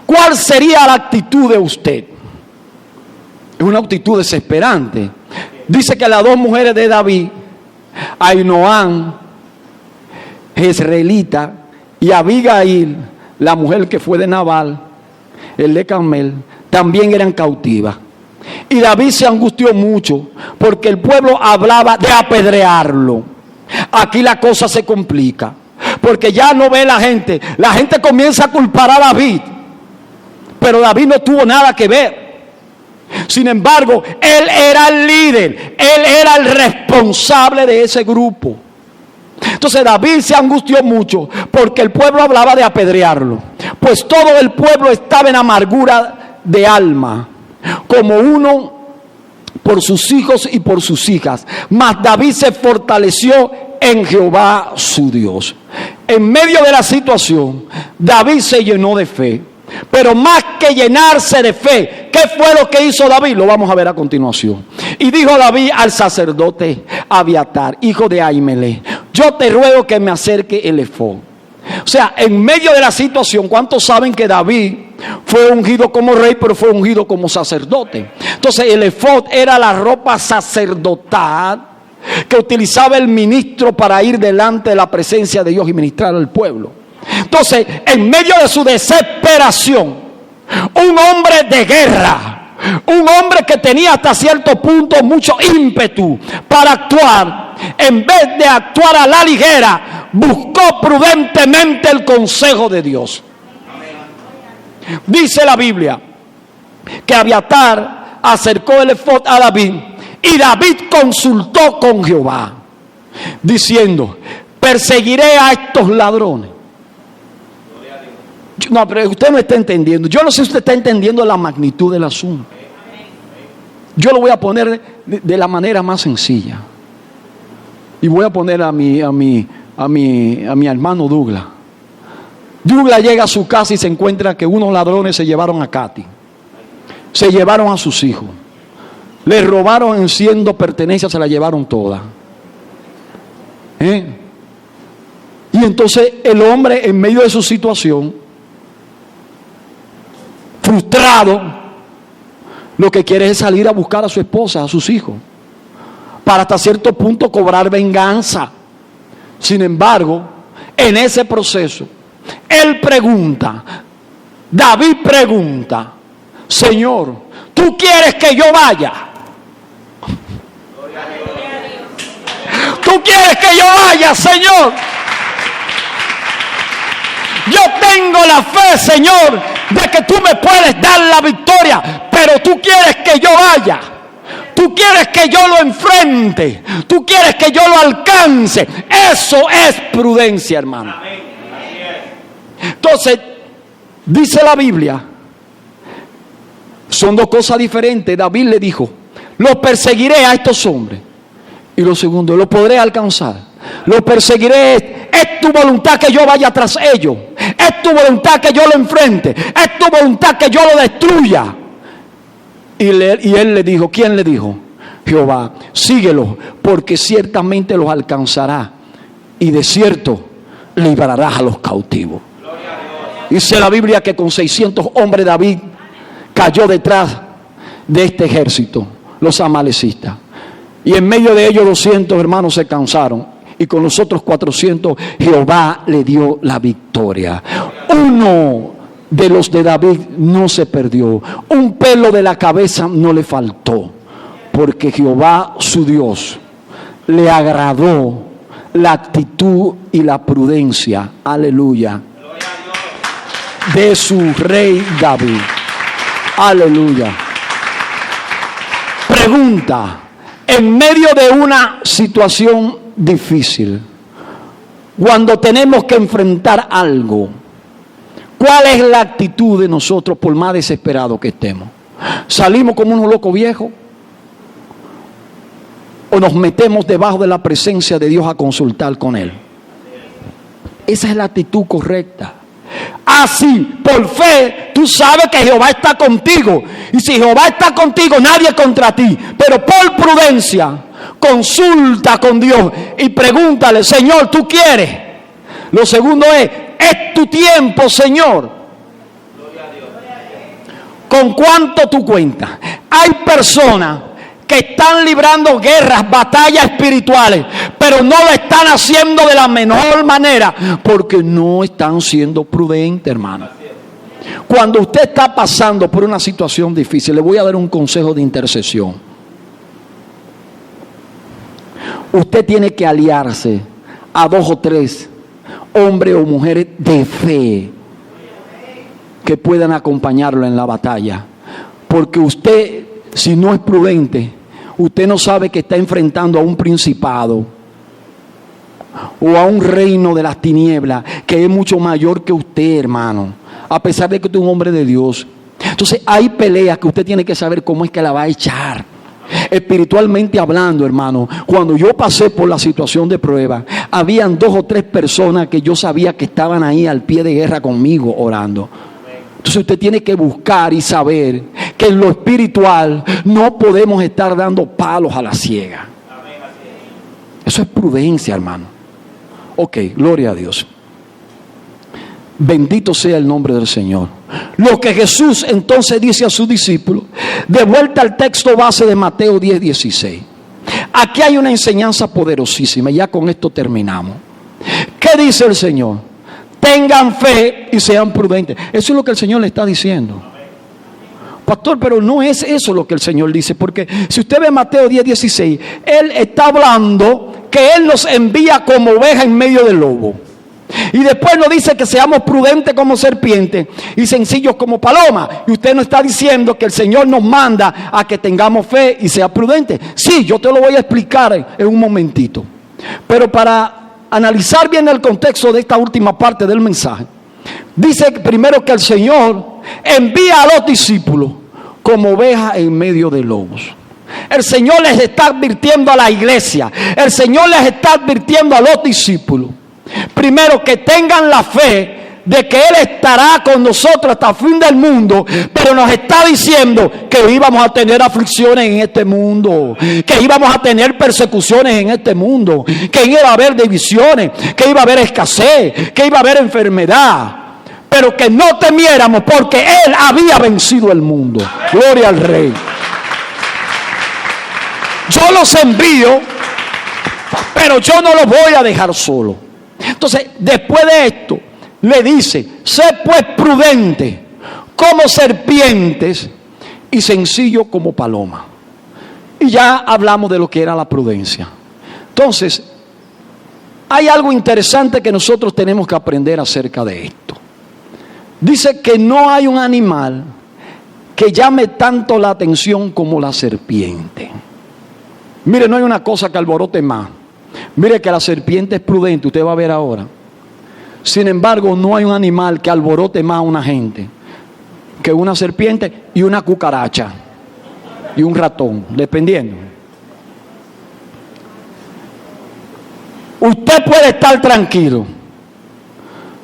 ¿Cuál sería la actitud de usted? Es una actitud desesperante. Dice que las 2 mujeres de David, Ainoam, Jezreelita, y Abigail, la mujer que fue de Nabal, el de Carmel, también eran cautivas. Y David se angustió mucho porque el pueblo hablaba de apedrearlo. Aquí la cosa se complica porque ya no ve la gente comienza a culpar a David, pero David no tuvo nada que ver. Sin embargo, él era el líder, él era el responsable de ese grupo. Entonces David se angustió mucho porque el pueblo hablaba de apedrearlo, pues todo el pueblo estaba en amargura de alma, como uno por sus hijos y por sus hijas. Mas David se fortaleció en Jehová su Dios. En medio de la situación, David se llenó de fe. Pero más que llenarse de fe, ¿qué fue lo que hizo David? Lo vamos a ver a continuación. Y dijo David al sacerdote Abiatar, hijo de Ahimelech, yo te ruego que me acerque el efod. O sea, en medio de la situación, ¿cuántos saben que David fue ungido como rey, pero fue ungido como sacerdote? Entonces el efod era la ropa sacerdotal que utilizaba el ministro para ir delante de la presencia de Dios y ministrar al pueblo. Entonces, en medio de su desesperación, un hombre de guerra, un hombre que tenía hasta cierto punto mucho ímpetu para actuar, en vez de actuar a la ligera, buscó prudentemente el consejo de Dios. Dice la Biblia que Abiatar acercó el efod a David y David consultó con Jehová, diciendo, perseguiré a estos ladrones. No, pero usted no está entendiendo. Yo no sé si usted está entendiendo la magnitud del asunto. Yo lo voy a poner de la manera más sencilla. Y voy a poner a mi hermano Douglas. Douglas llega a su casa y se encuentra que unos ladrones se llevaron a Katy. Se llevaron a sus hijos. Le robaron en 100 pertenencias, se la llevaron todas. Y entonces el hombre, en medio de su situación, frustrado, lo que quiere es salir a buscar a su esposa, a sus hijos, para hasta cierto punto cobrar venganza. Sin embargo, en ese proceso, él pregunta, David pregunta, Señor, ¿tú quieres que yo vaya? ¿Tú quieres que yo vaya, Señor? Yo tengo la fe, Señor, de que tú me puedes dar la victoria, pero tú quieres que yo vaya. Tú quieres que yo lo enfrente. Tú quieres que yo lo alcance. Eso es prudencia, hermano. Entonces, dice la Biblia, son dos cosas diferentes. David le dijo, los perseguiré a estos hombres. Y lo segundo, lo podré alcanzar. Los perseguiré. Es tu voluntad que yo vaya tras ellos. Es tu voluntad que yo lo enfrente. Es tu voluntad que yo lo destruya. Y él le dijo, ¿quién le dijo? Jehová, síguelo, porque ciertamente los alcanzará. Y de cierto, librarás a los cautivos. Dice la Biblia que con 600 hombres David cayó detrás de este ejército, los amalecistas. Y en medio de ellos 200 hermanos se cansaron. Y con los otros 400 Jehová le dio la victoria. Uno de los de David no se perdió. Un pelo de la cabeza no le faltó. Porque Jehová su Dios le agradó la actitud y la prudencia. Aleluya. De su rey David. Aleluya. Pregunta. En medio de una situación difícil, cuando tenemos que enfrentar algo, ¿cuál es la actitud de nosotros por más desesperados que estemos? ¿Salimos como unos locos viejos? ¿O nos metemos debajo de la presencia de Dios a consultar con Él? Esa es la actitud correcta. Así, por fe, tú sabes que Jehová está contigo. Y si Jehová está contigo, nadie contra ti. Pero por prudencia, consulta con Dios y pregúntale, Señor, ¿tú quieres? Lo segundo es tu tiempo, Señor. ¿Con cuánto tú cuentas? Hay personas que están librando guerras, batallas espirituales, pero no lo están haciendo de la mejor manera, porque no están siendo prudentes, hermano. Cuando usted está pasando por una situación difícil, le voy a dar un consejo de intercesión. Usted tiene que aliarse a 2 o 3 hombres o mujeres de fe que puedan acompañarlo en la batalla, porque usted, si no es prudente, usted no sabe que está enfrentando a un principado o a un reino de las tinieblas que es mucho mayor que usted, hermano, a pesar de que usted es un hombre de Dios. Entonces hay peleas que usted tiene que saber cómo es que la va a echar. Espiritualmente hablando, hermano, cuando yo pasé por la situación de prueba, habían 2 o 3 personas que yo sabía que estaban ahí al pie de guerra conmigo orando. Entonces usted tiene que buscar y saber que en lo espiritual no podemos estar dando palos a la ciega. Eso es prudencia, hermano. Ok, gloria a Dios. Bendito sea el nombre del Señor. Lo que Jesús entonces dice a sus discípulos, de vuelta al texto base de Mateo 10:16. Aquí hay una enseñanza poderosísima, y ya con esto terminamos. ¿Qué dice el Señor? Tengan fe y sean prudentes. Eso es lo que el Señor le está diciendo. Pastor, pero no es eso lo que el Señor dice, porque si usted ve Mateo 10:16, Él está hablando que Él nos envía como oveja en medio del lobo. Y después nos dice que seamos prudentes como serpientes y sencillos como palomas. Y usted no está diciendo que el Señor nos manda a que tengamos fe y sea prudente. Sí, yo te lo voy a explicar en un momentito. Pero para analizar bien el contexto de esta última parte del mensaje, Dice primero que el Señor envía a los discípulos como ovejas en medio de lobos. El Señor les está advirtiendo a la iglesia, el Señor les está advirtiendo a los discípulos, primero que tengan la fe de que Él estará con nosotros hasta el fin del mundo, pero nos está diciendo que íbamos a tener aflicciones en este mundo, que íbamos a tener persecuciones en este mundo, que iba a haber divisiones, que iba a haber escasez, que iba a haber enfermedad, pero que no temiéramos porque Él había vencido el mundo. Gloria al Rey. Yo los envío, pero yo no los voy a dejar solos. Entonces, después de esto, le dice: sé pues prudente como serpientes y sencillo como paloma. Y ya hablamos de lo que era la prudencia. Entonces, hay algo interesante que nosotros tenemos que aprender acerca de esto. Dice que no hay un animal que llame tanto la atención como la serpiente. Mire, no hay una cosa que alborote más. Mire que la serpiente es prudente, usted va a ver ahora. Sin embargo, no hay un animal que alborote más a una gente que una serpiente y una cucaracha y un ratón, dependiendo. Usted puede estar tranquilo.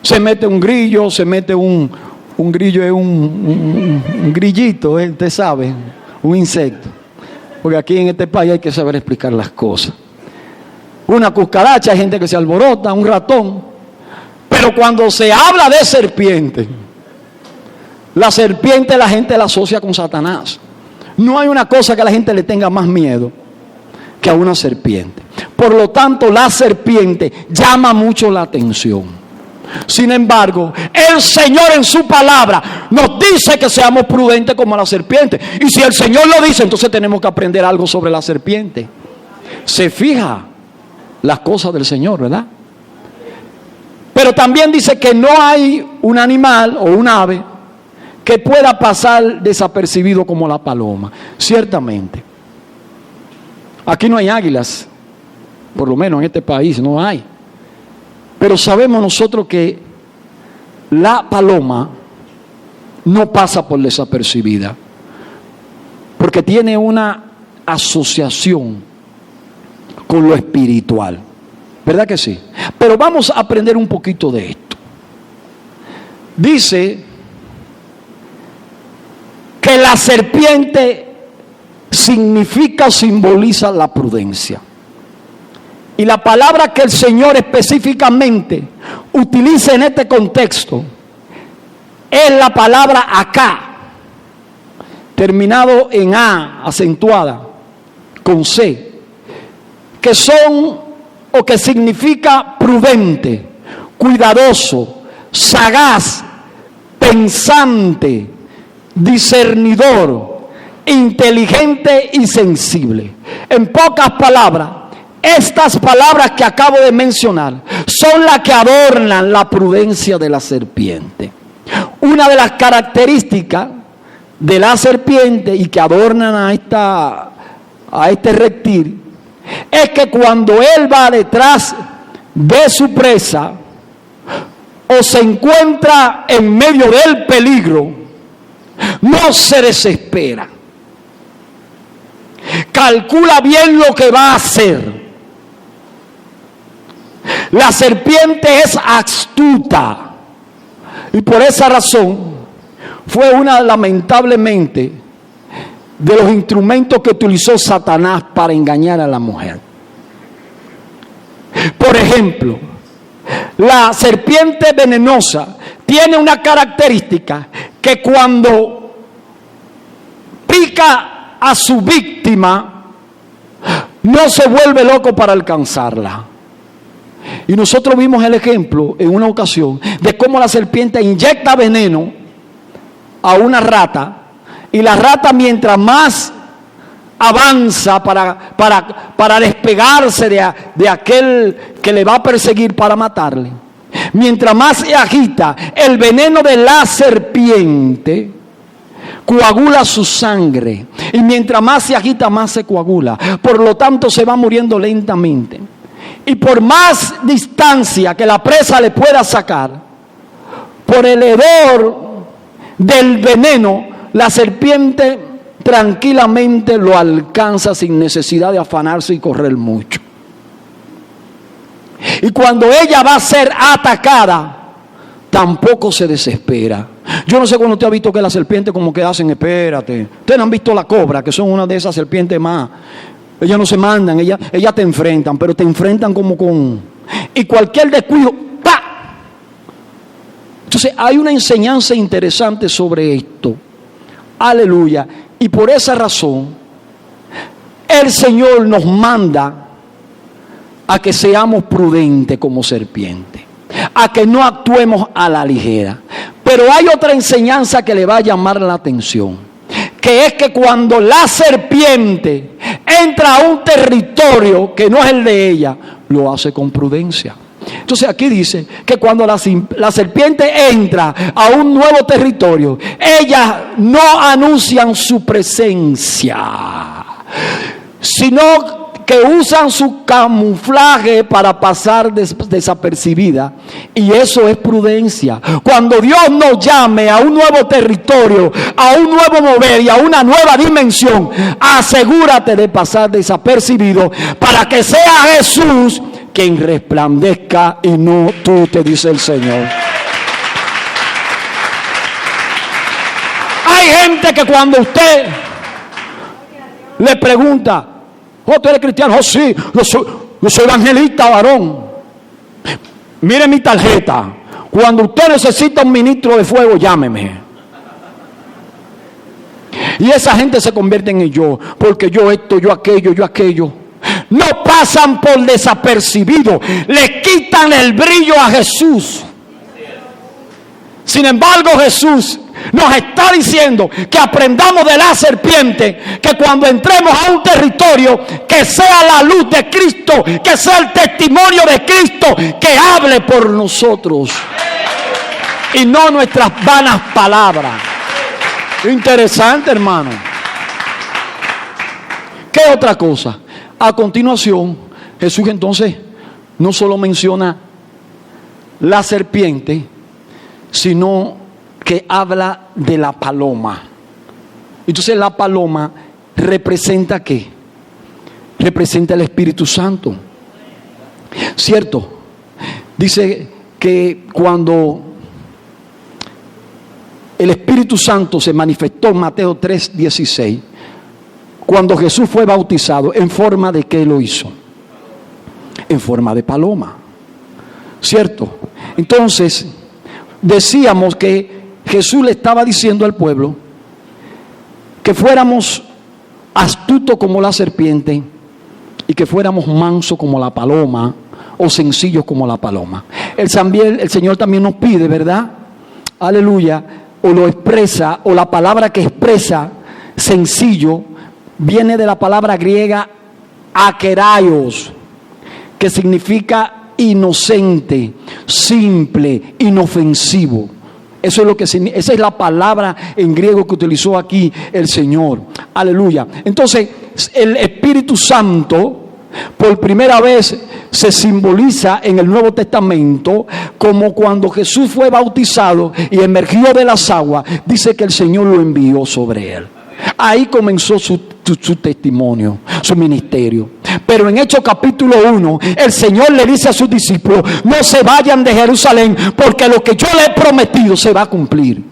Se mete un grillo, se mete un grillo, es un grillito, usted sabe, un insecto. Porque aquí en este país hay que saber explicar las cosas. Una cucaracha, hay gente que se alborota, un ratón. Pero cuando se habla de serpiente, la serpiente la gente la asocia con Satanás. No hay una cosa que a la gente le tenga más miedo que a una serpiente. Por lo tanto, la serpiente llama mucho la atención. Sin embargo, el Señor en su palabra nos dice que seamos prudentes como la serpiente. Y si el Señor lo dice, entonces tenemos que aprender algo sobre la serpiente. Se fija las cosas del Señor, ¿verdad? Pero también dice que no hay un animal o un ave que pueda pasar desapercibido como la paloma. Ciertamente. Aquí no hay águilas, por lo menos en este país no hay. Pero sabemos nosotros que la paloma no pasa por desapercibida, porque tiene una asociación con lo espiritual. ¿Verdad que sí? Pero vamos a aprender un poquito de esto. Dice que la serpiente significa o simboliza la prudencia. Y la palabra que el Señor específicamente utiliza en este contexto es la palabra acá, terminado en A, acentuada, con C, que son o que significa prudente, cuidadoso, sagaz, pensante, discernidor, inteligente y sensible. En pocas palabras, estas palabras que acabo de mencionar son las que adornan la prudencia de la serpiente. Una de las características de la serpiente y que adornan a este reptil es que cuando él va detrás de su presa o se encuentra en medio del peligro, no se desespera. Calcula bien lo que va a hacer. La serpiente es astuta y por esa razón fue una, lamentablemente, de los instrumentos que utilizó Satanás para engañar a la mujer. Por ejemplo, la serpiente venenosa tiene una característica que cuando pica a su víctima no se vuelve loco para alcanzarla. Y nosotros vimos el ejemplo en una ocasión de cómo la serpiente inyecta veneno a una rata, y la rata, mientras más avanza para despegarse de aquel que le va a perseguir para matarle, mientras más se agita, el veneno de la serpiente coagula su sangre, y mientras más se agita, más se coagula. Por lo tanto, se va muriendo lentamente. Y por más distancia que la presa le pueda sacar, por el hedor del veneno, la serpiente tranquilamente lo alcanza sin necesidad de afanarse y correr mucho. Y cuando ella va a ser atacada, tampoco se desespera. Yo no sé cuando usted ha visto que las serpientes como que hacen, espérate. Ustedes no han visto la cobra, que son una de esas serpientes más. Ellas no se mandan, ellas te enfrentan, pero te enfrentan como con... Y cualquier descuido, ¡pa! Entonces hay una enseñanza interesante sobre esto. Aleluya. Y por esa razón, el Señor nos manda a que seamos prudentes como serpiente, a que no actuemos a la ligera. Pero hay otra enseñanza que le va a llamar la atención, que es que cuando la serpiente entra a un territorio que no es el de ella, lo hace con prudencia. Entonces aquí dice que cuando la serpiente entra a un nuevo territorio, ellas no anuncian su presencia, sino que usan su camuflaje para pasar desapercibida. Y eso es prudencia. Cuando Dios nos llame a un nuevo territorio, a un nuevo mover y a una nueva dimensión, asegúrate de pasar desapercibido para que sea Jesús quien resplandezca y no tú, te dice el Señor. Hay gente que cuando usted le pregunta, ¿oh, tú eres cristiano? Oh, sí, yo soy evangelista, varón. Mire mi tarjeta. Cuando usted necesita un ministro de fuego, llámeme. Y esa gente se convierte en yo, porque yo esto, yo aquello. No pasan por desapercibido, le quitan el brillo a Jesús. Sin embargo, Jesús nos está diciendo que aprendamos de la serpiente, que cuando entremos a un territorio, que sea la luz de Cristo, que sea el testimonio de Cristo, que hable por nosotros y no nuestras vanas palabras. Interesante, hermano. ¿Qué otra cosa? A continuación, Jesús entonces no solo menciona la serpiente, sino que habla de la paloma. Entonces la paloma representa ¿qué? Representa el Espíritu Santo. ¿Cierto? Dice que cuando el Espíritu Santo se manifestó en Mateo 3:16, cuando Jesús fue bautizado, ¿en forma de qué lo hizo? En forma de paloma. ¿Cierto? Entonces, decíamos que Jesús le estaba diciendo al pueblo que fuéramos astutos como la serpiente y que fuéramos mansos como la paloma o sencillos como la paloma. El Señor también nos pide, ¿verdad? Aleluya. O lo expresa, o la palabra que expresa sencillo viene de la palabra griega akeraios, que significa inocente, simple, inofensivo. Eso es lo que esa es la palabra en griego que utilizó aquí el Señor. Aleluya. Entonces, el Espíritu Santo por primera vez se simboliza en el Nuevo Testamento como cuando Jesús fue bautizado y emergió de las aguas. Dice que el Señor lo envió sobre él. Ahí comenzó su testimonio, su ministerio. Pero en Hechos capítulo 1, el Señor le dice a sus discípulos: no se vayan de Jerusalén, porque lo que yo les he prometido se va a cumplir.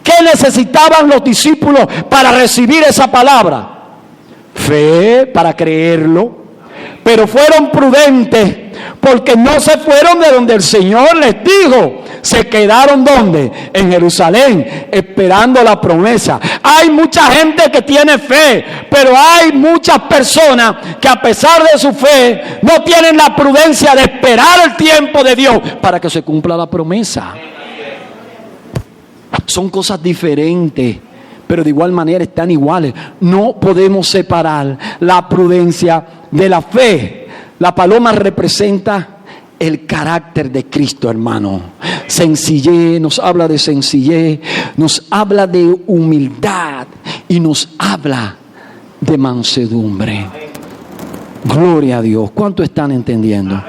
¿Qué necesitaban los discípulos para recibir esa palabra? Fe para creerlo. Pero fueron prudentes, porque no se fueron de donde el Señor les dijo. Se quedaron ¿dónde? En Jerusalén, esperando la promesa. Hay mucha gente que tiene fe, pero hay muchas personas que a pesar de su fe no tienen la prudencia de esperar el tiempo de Dios para que se cumpla la promesa. Son cosas diferentes, pero de igual manera están iguales. No podemos separar la prudencia de la fe. La paloma representa el carácter de Cristo, hermano. Sencillez, nos habla de sencillez, nos habla de humildad y nos habla de mansedumbre. Gloria a Dios. ¿Cuánto están entendiendo?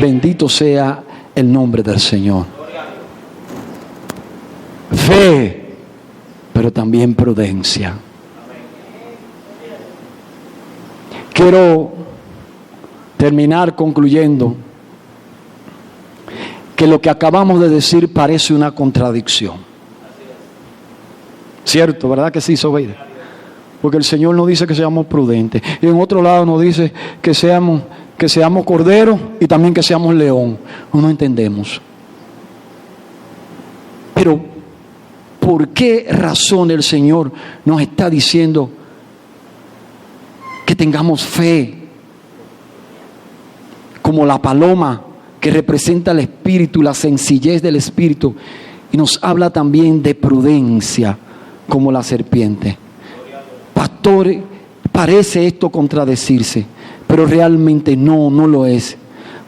Bendito sea el nombre del Señor. fe, pero también prudencia. Quiero terminar concluyendo que lo que acabamos de decir parece una contradicción. Cierto, ¿verdad que sí, Sobeida? Porque el Señor nos dice que seamos prudentes. Y en otro lado nos dice que seamos corderos y también que seamos león. No entendemos. Pero, ¿por qué razón el Señor nos está diciendo que tengamos fe? Como la paloma que representa el Espíritu, la sencillez del Espíritu. Y nos habla también de prudencia como la serpiente. Pastor, parece esto contradecirse, pero realmente no lo es.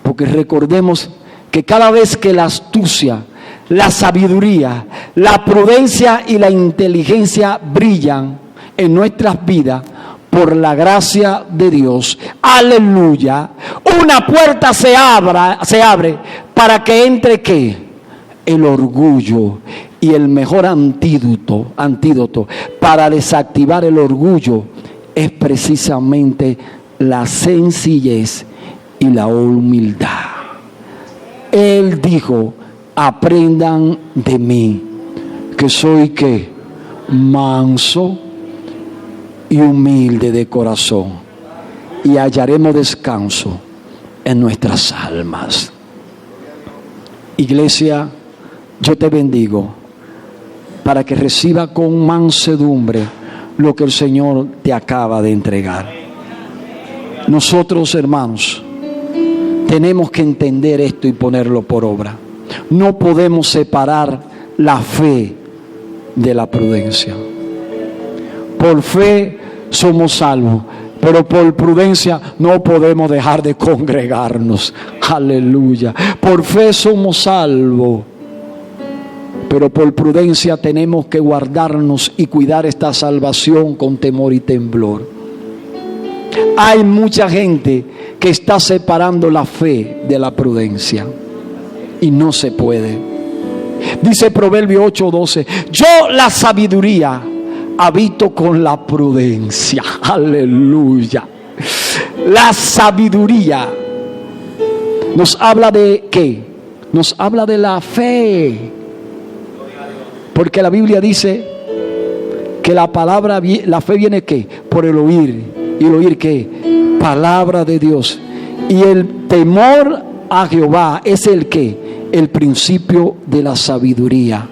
Porque recordemos que cada vez que la astucia, la sabiduría, la prudencia y la inteligencia brillan en nuestras vidas, por la gracia de Dios, aleluya, una puerta se abre para que entre ¿qué? El orgullo. Y el mejor antídoto para desactivar el orgullo es precisamente la sencillez y la humildad. Él dijo: aprendan de mí, que soy ¿qué? Manso y humilde de corazón, y hallaremos descanso en nuestras almas. Iglesia, yo te bendigo para que reciba con mansedumbre lo que el Señor te acaba de entregar. Nosotros, hermanos, tenemos que entender esto y ponerlo por obra. No podemos separar la fe de la prudencia. Por fe somos salvos, pero por prudencia no podemos dejar de congregarnos. Aleluya. Por fe somos salvos, pero por prudencia tenemos que guardarnos y cuidar esta salvación con temor y temblor. Hay mucha gente que está separando la fe de la prudencia y no se puede. Dice Proverbio 8:12: yo la sabiduría habito con la prudencia. Aleluya. La sabiduría nos habla de ¿qué? Nos habla de la fe. Porque la Biblia dice que la fe viene ¿qué? Por el oír. ¿Y el oír qué? Palabra de Dios. Y el temor a Jehová es el ¿qué? El principio de la sabiduría.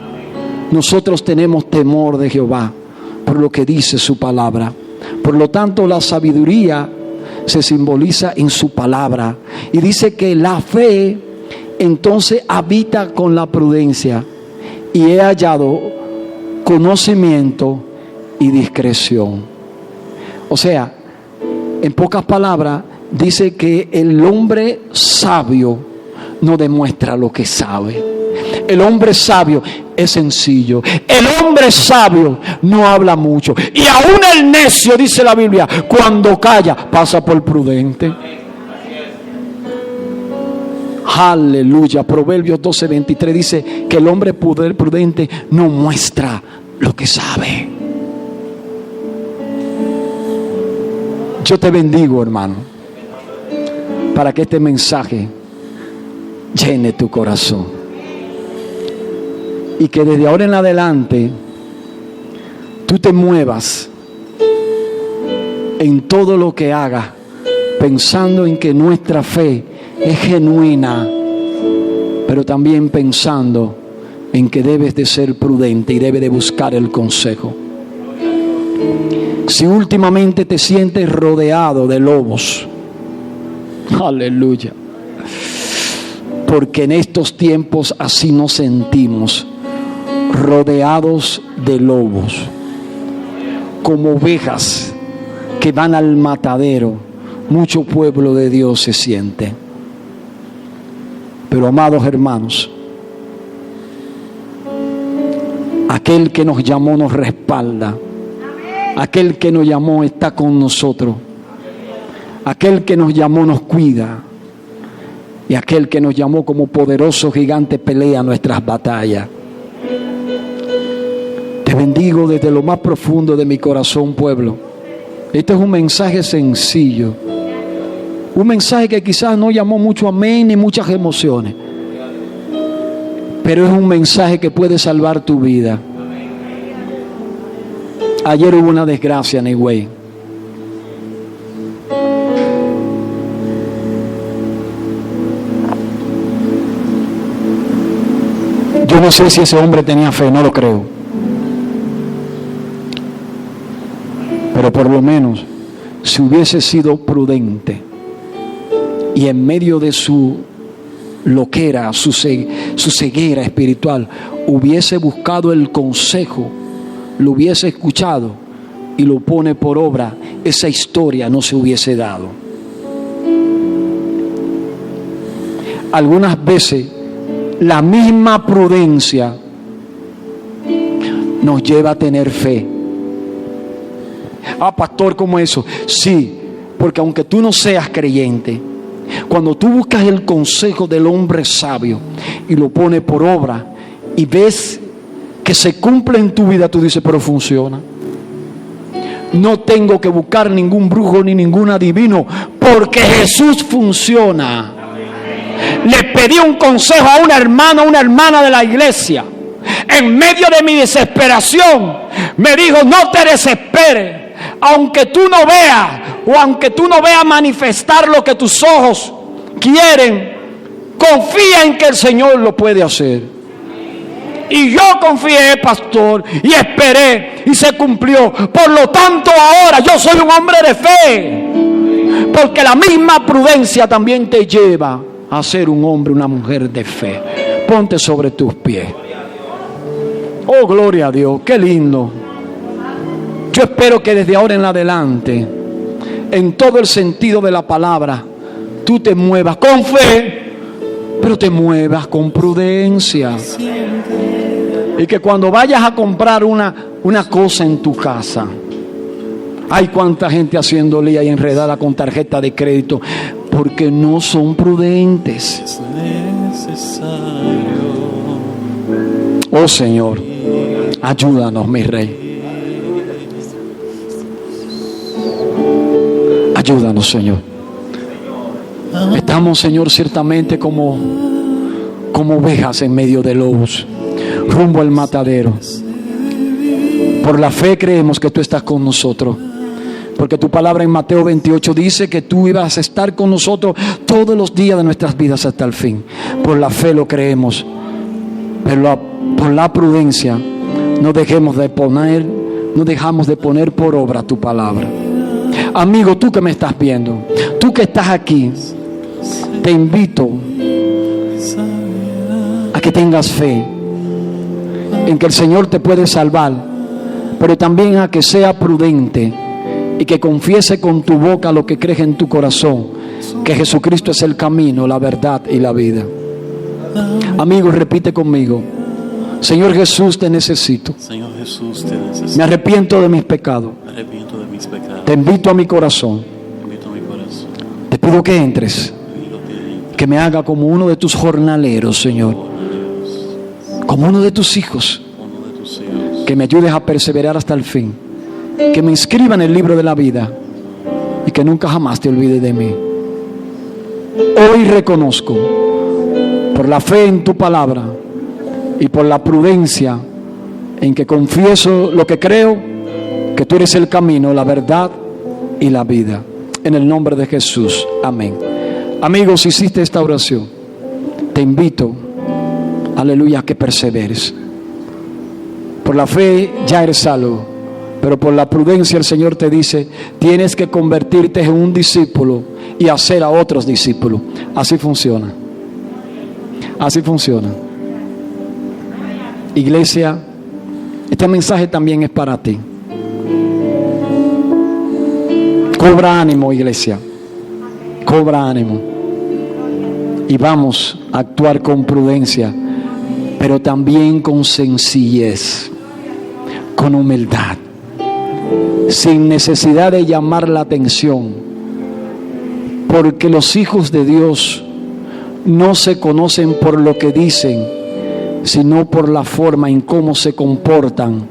Nosotros tenemos temor de Jehová por lo que dice su palabra. Por lo tanto, la sabiduría se simboliza en su palabra. Y dice que la fe entonces habita con la prudencia. Y he hallado conocimiento y discreción. O sea, en pocas palabras, dice que el hombre sabio no demuestra lo que sabe. El hombre sabio es sencillo. El hombre sabio no habla mucho. Y aún el necio, dice la Biblia, cuando calla, pasa por prudente. Aleluya. Proverbios 12:23 dice que el hombre prudente no muestra lo que sabe. Yo te bendigo, hermano, para que este mensaje llene tu corazón. Y que desde ahora en adelante tú te muevas en todo lo que hagas, pensando en que nuestra fe es genuina, pero también pensando en que debes de ser prudente y debes de buscar el consejo. Si últimamente te sientes rodeado de lobos, aleluya, porque en estos tiempos así nos sentimos, rodeados de lobos, como ovejas que van al matadero. Mucho pueblo de Dios se siente. Pero amados hermanos, aquel que nos llamó nos respalda. Aquel que nos llamó está con nosotros. Aquel que nos llamó nos cuida. Y aquel que nos llamó como poderoso gigante pelea nuestras batallas. bendigo desde lo más profundo de mi corazón, pueblo. Este es un mensaje sencillo. Un mensaje que quizás no llamó mucho amén ni muchas emociones. Pero es un mensaje que puede salvar tu vida. Ayer hubo una desgracia en Higüey. Yo no sé si ese hombre tenía fe, no lo creo. Pero por lo menos, si hubiese sido prudente y en medio de su loquera, su ceguera espiritual, hubiese buscado el consejo, lo hubiese escuchado y lo pone por obra, esa historia no se hubiese dado. Algunas veces la misma prudencia nos lleva a tener fe. Ah, pastor, ¿cómo eso? Sí, porque aunque tú no seas creyente, cuando tú buscas el consejo del hombre sabio y lo pones por obra y ves que se cumple en tu vida, tú dices, pero funciona. No tengo que buscar ningún brujo ni ningún adivino, porque Jesús funciona. Le pedí un consejo a un hermano, una hermana de la iglesia. En medio de mi desesperación, me dijo, no te desesperes. Aunque tú no veas, o aunque tú no veas manifestar lo que tus ojos quieren, confía en que el Señor lo puede hacer. Y yo confié, pastor, y esperé, y se cumplió. Por lo tanto, ahora yo soy un hombre de fe, porque la misma prudencia también te lleva a ser un hombre, una mujer de fe. Ponte sobre tus pies. Oh, gloria a Dios, qué lindo. Yo espero que desde ahora en adelante, en todo el sentido de la palabra, tú te muevas con fe, pero te muevas con prudencia. Y que cuando vayas a comprar una cosa en tu casa, hay cuánta gente haciendo lía y enredada con tarjeta de crédito, porque no son prudentes. Es necesario. Oh Señor, ayúdanos, mi Rey. Ayúdanos, Señor. Estamos, Señor, ciertamente como ovejas en medio de lobos, rumbo al matadero. Por la fe creemos que tú estás con nosotros, porque tu palabra en Mateo 28 dice que tú ibas a estar con nosotros todos los días de nuestras vidas hasta el fin. Por la fe lo creemos, pero por la prudencia no dejamos de poner por obra tu palabra. Amigo, tú que me estás viendo, tú que estás aquí, te invito a que tengas fe en que el Señor te puede salvar, pero también a que sea prudente y que confiese con tu boca lo que crees en tu corazón, que Jesucristo es el camino, la verdad y la vida. Amigo, repite conmigo: Señor Jesús, te necesito. Señor Jesús, te necesito. Me arrepiento de mis pecados. Me arrepiento de mis pecados. Te invito a mi corazón. Te invito a mi corazón. Te pido que entres, que me haga como uno de tus jornaleros, Señor, como uno de tus hijos, que me ayudes a perseverar hasta el fin, que me inscriba en el libro de la vida y que nunca jamás te olvides de mí. Hoy reconozco, por la fe en tu palabra y por la prudencia en que confieso lo que creo, que tú eres el camino, la verdad y la vida. En el nombre de Jesús, amén. Amigos, si hiciste esta oración, te invito, aleluya, a que perseveres. Por la fe ya eres salvo, pero por la prudencia el Señor te dice, tienes que convertirte en un discípulo y hacer a otros discípulos. Así funciona. Así funciona. Iglesia, este mensaje también es para ti. Cobra ánimo, iglesia. Cobra ánimo. Y vamos a actuar con prudencia, pero también con sencillez, con humildad, sin necesidad de llamar la atención, porque los hijos de Dios no se conocen por lo que dicen, sino por la forma en cómo se comportan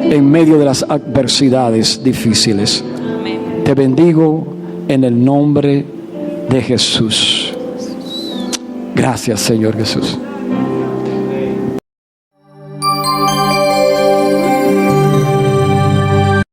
en medio de las adversidades difíciles. Amén. Te bendigo en el nombre de Jesús. Gracias, Señor Jesús.